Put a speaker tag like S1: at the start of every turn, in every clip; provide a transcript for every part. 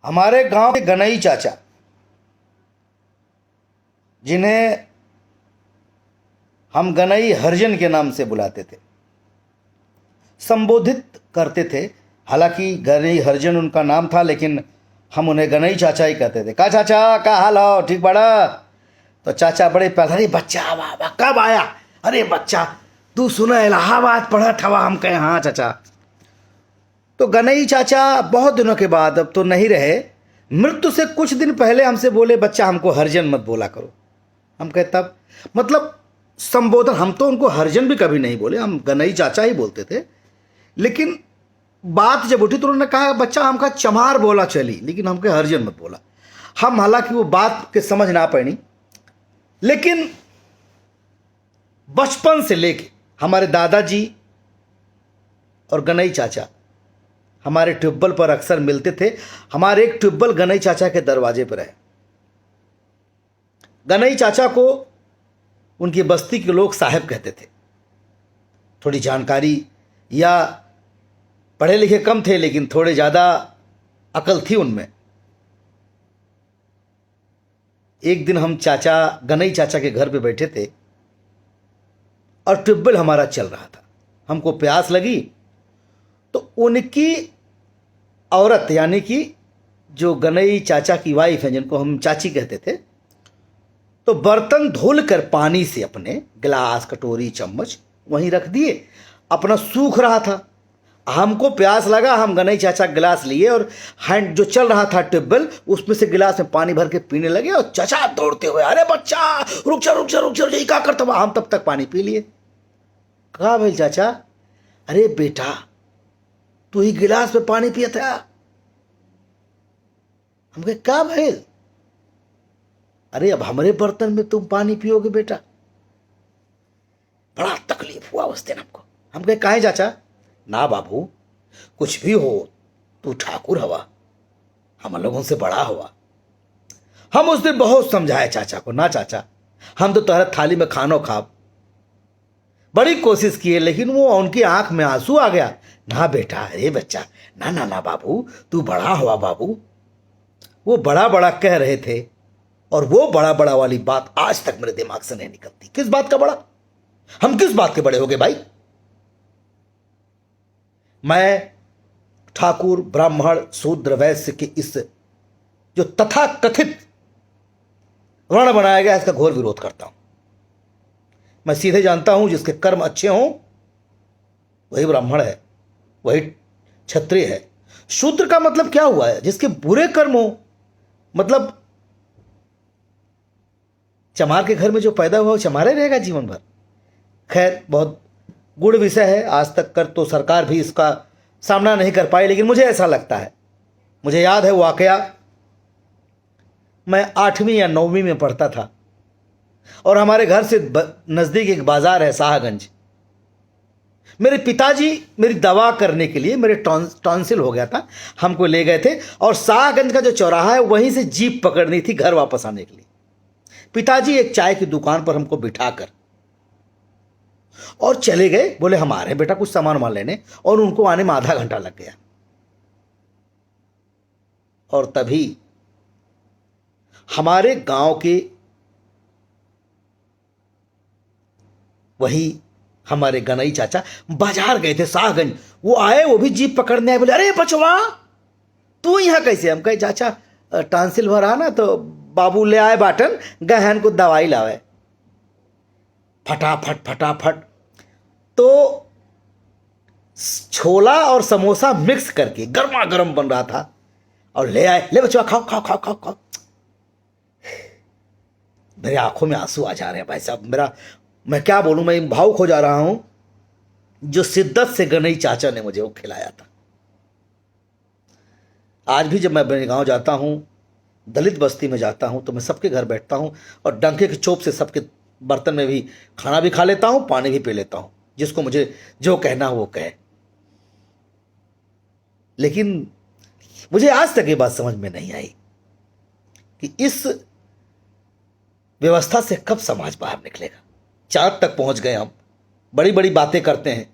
S1: हमारे गांव के गनई चाचा, जिन्हें हम गनई हरिजन के नाम से बुलाते थे, संबोधित करते थे। हालांकि गनई हरिजन उनका नाम था, लेकिन हम उन्हें गनई चाचा ही कहते थे। का चाचा, का हाल हो, ठीक बड़ा? तो चाचा बड़े प्यार, अरे बच्चा वाह कब आया? अरे बच्चा तू सुना इलाहाबाद पढ़ा ठवा? हम कहे हाँ चाचा। तो गनई चाचा बहुत दिनों के बाद, अब तो नहीं रहे, मृत्यु से कुछ दिन पहले हमसे बोले, बच्चा हमको हरिजन मत बोला करो। हम कहे तब? मतलब संबोधन, हम तो उनको हरिजन भी कभी नहीं बोले, हम गनई चाचा ही बोलते थे। लेकिन बात जब उठी तो उन्होंने कहा, बच्चा हमका चमार बोला चली, लेकिन हमके हरिजन मत बोला। हम हालांकि वो बात के समझ ना पड़ी, लेकिन बचपन से लेके हमारे दादाजी और गनई चाचा हमारे ट्यूबवेल पर अक्सर मिलते थे। हमारे एक ट्यूबवेल गनई चाचा के दरवाजे पर है। गनई चाचा को उनकी बस्ती के लोग साहब कहते थे। थोड़ी जानकारी या पढ़े लिखे कम थे, लेकिन थोड़े ज़्यादा अकल थी उनमें। एक दिन हम गनई चाचा के घर पे बैठे थे और ट्यूबवेल हमारा चल रहा था। हमको प्यास लगी तो उनकी औरत, यानी कि जो गनई चाचा की वाइफ है, जिनको हम चाची कहते थे, तो बर्तन धुल कर पानी से अपने गिलास, कटोरी, चम्मच वहीं रख दिए। अपना सूख रहा था। हमको प्यास लगा, हम गनई चाचा गिलास लिए और हैंड जो चल रहा था ट्यूबवेल, उसमें से गिलास में पानी भर के पीने लगे। और चाचा दौड़ते हुए, अरे बच्चा रुक जा रुक जा रुक जा, यही क्या करता हुआ? हम तब तक पानी पी लिए। कहा भाई चाचा? अरे बेटा तू ही गिलास में पानी पिया था। हम कहे क्या भाई? अरे अब हमारे बर्तन में तुम पानी पियोगे बेटा? बड़ा तकलीफ हुआ उस दिन हमको। हम कहे काहे चाचा? ना बाबू, कुछ भी हो, तू ठाकुर हवा, हम लोगों से बड़ा हुआ। हम उस दिन बहुत समझाए चाचा को, ना चाचा हम तो तुम्हारे थाली में खानो खाब। बड़ी कोशिश किए, लेकिन वो उनकी आंख में आंसू आ गया। ना बेटा, अरे बच्चा, ना ना ना बाबू, तू बड़ा हुआ बाबू। वो बड़ा बड़ा कह रहे थे, और वो बड़ा बड़ा वाली बात आज तक मेरे दिमाग से नहीं निकलती। किस बात का बड़ा? हम किस बात के बड़े हो गए भाई? मैं ठाकुर, ब्राह्मण, शूद्र, वैश्य के इस जो तथा कथित वर्ण बनाया गया, इसका घोर विरोध करता हूं। मैं सीधे जानता हूं, जिसके कर्म अच्छे हों वही ब्राह्मण है, वही क्षत्रिय है। शूद्र का मतलब क्या हुआ है? जिसके बुरे कर्म हो, मतलब चमार के घर में जो पैदा हुआ वो चमारे रहेगा जीवन भर। खैर, बहुत गुड़ विषय है। आज तक कर तो सरकार भी इसका सामना नहीं कर पाई, लेकिन मुझे ऐसा लगता है। मुझे याद है वाकया, मैं 8वीं या 9वीं में पढ़ता था और हमारे घर से नज़दीक एक बाजार है शाहगंज। मेरे पिताजी मेरी दवा करने के लिए, मेरे टॉन्सिल हो गया था, हमको ले गए थे और शाहगंज का जो चौराहा है वहीं से जीप पकड़नी थी घर वापस आने के लिए। पिताजी एक चाय की दुकान पर हमको बिठाकर और चले गए। बोले हम आ रहे हैं बेटा कुछ सामान वामान लेने, और उनको आने में आधा घंटा लग गया। और तभी हमारे गांव के वही हमारे गनई चाचा बाजार गए थे शाहगंज। वो आए, वो भी जीप पकड़ने आए। बोले अरे बचवा तू यहां कैसे? हम कहे चाचा टॉन्सिल हो रहा ना, तो बाबू ले आए बाटन, गहन को दवाई लावे। फटाफट फटाफट तो छोला और समोसा मिक्स करके गर्मा गर्म बन रहा था और ले आए। ले बच्चा खाओ खाओ खाओ खाओ खाओ। मेरे आंखों में आंसू आ जा रहे हैं भाई साहब। मैं क्या बोलूं, मैं भावुक हो जा रहा हूं। जो शिद्दत से गनई चाचा ने मुझे वो खिलाया था। आज भी जब मैं अपने गांव जाता हूं, दलित बस्ती में जाता हूं, तो मैं सबके घर बैठता हूं और डंके की चोप से सबके बर्तन में भी खाना भी खा लेता हूं, पानी भी पी लेता हूं, जिसको मुझे जो कहना हो वो कहे। लेकिन मुझे आज तक ये बात समझ में नहीं आई कि इस व्यवस्था से कब समाज बाहर निकलेगा। चांद तक पहुंच गए हम, बड़ी बड़ी बातें करते हैं।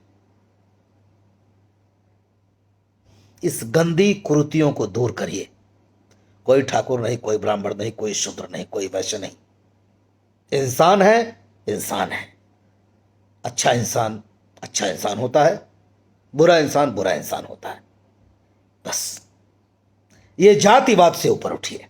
S1: इस गंदी कुरीतियों को दूर करिए। कोई ठाकुर नहीं, कोई ब्राह्मण नहीं, कोई शूद्र नहीं, कोई वैश्य नहीं। इंसान है, इंसान है। अच्छा इंसान होता है, बुरा इंसान होता है। बस ये जातिवाद से ऊपर उठिए।